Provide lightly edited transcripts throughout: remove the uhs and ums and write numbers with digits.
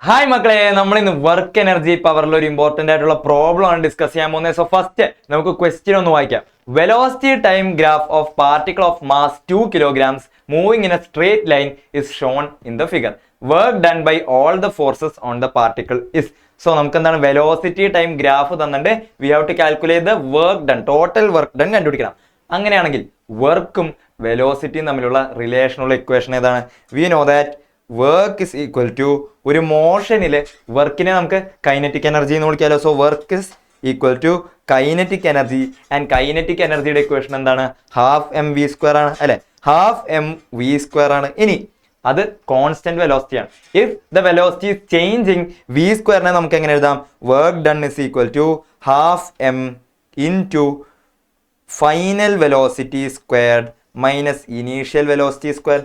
Hi മക്കളെ, നമ്മൾ ഇന്ന് വർക്ക് എനർജി പവറിൽ ഒരു ഇമ്പോർട്ടന്റ് ആയിട്ടുള്ള പ്രോബ്ലം ആണ് ഡിസ്കസ് ചെയ്യാൻ പോകുന്നത്. സോ ഫസ്റ്റ് നമുക്ക് ക്വസ്റ്റ്യൻ ഒന്ന് വായിക്കാം. Velocity time graph of particle of mass 2 kilograms moving in a straight line is shown in the figure. Work done by all the forces on the particle is. So നമുക്ക് എന്താണ് velocity time graph തന്നിട്ട് we have to calculate the work done, total work done കണ്ടുപിടിക്കണം. അങ്ങനെയാണെങ്കിൽ വർക്കും വെലോസിറ്റിയും തമ്മിലുള്ള റിലേഷനുള്ള equation ഏതാണ്? We know that work is equal to ഒരു മോഷനിൽ വർക്കിനെ നമുക്ക് കൈനറ്റിക് എനർജി എന്ന് വിളിക്കാമല്ലോ. So work is equal to kinetic energy and kinetic എനർജിയുടെ ഇക്വേഷൻ എന്താണ്? ഹാഫ് എം വി സ്ക്വയർ ആണ് അല്ലെ, ഹാഫ് എം വി സ്ക്വയർ ആണ്. ഇനി അത് കോൺസ്റ്റന്റ് വെലോസിറ്റി ആണ്. If the velocity is changing V സ്ക്വയറിനെ നമുക്ക് എങ്ങനെ എഴുതാം? Work done is equal to half M into final velocity squared minus initial velocity square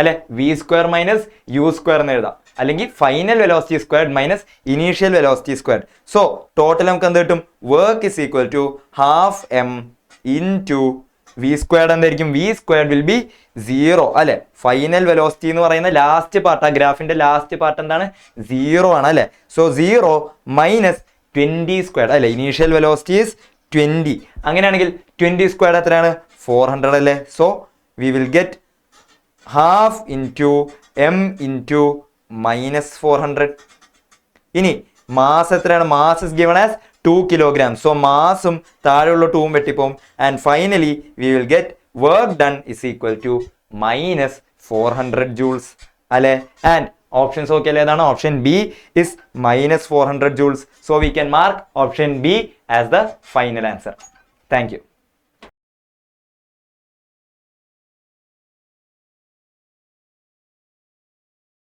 അല്ലെ, V square minus U square എന്ന് എഴുതാം, അല്ലെങ്കിൽ final velocity squared minus initial velocity squared. So total നമുക്ക് എന്ത് കിട്ടും? Work is equal to half M into v squared എന്തായിരിക്കും? V squared will be 0 അല്ലെ. Final velocity എന്ന് പറയുന്ന ലാസ്റ്റ് പാർട്ട്, ആ ഗ്രാഫിന്റെ ലാസ്റ്റ് പാർട്ട് എന്താണ്? 0 ആണ് അല്ലെ. സോ 0 മൈനസ് 20 സ്ക്വയർഡ് അല്ലെ, ഇനീഷ്യൽ വെലോസിറ്റി ഈസ് 20. അങ്ങനെയാണെങ്കിൽ 20 സ്ക്വയർഡ് എത്രയാണ്? 400 അല്ലേ. So we will get half into M into minus 400. ഇനി മാസ് എത്രയാണ്? Mass is given as 2 kilograms. So മാസും താഴെയുള്ള 2ഉം വെട്ടിപ്പോവും. And finally we will get work done is equal to minus 400 joules അല്ലെ. ആൻഡ് ഓപ്ഷൻസ് ഓക്കെ അല്ലേ? ഏതാണ്? Option B is minus 400 joules. So we can mark option B as the final answer. Thank you.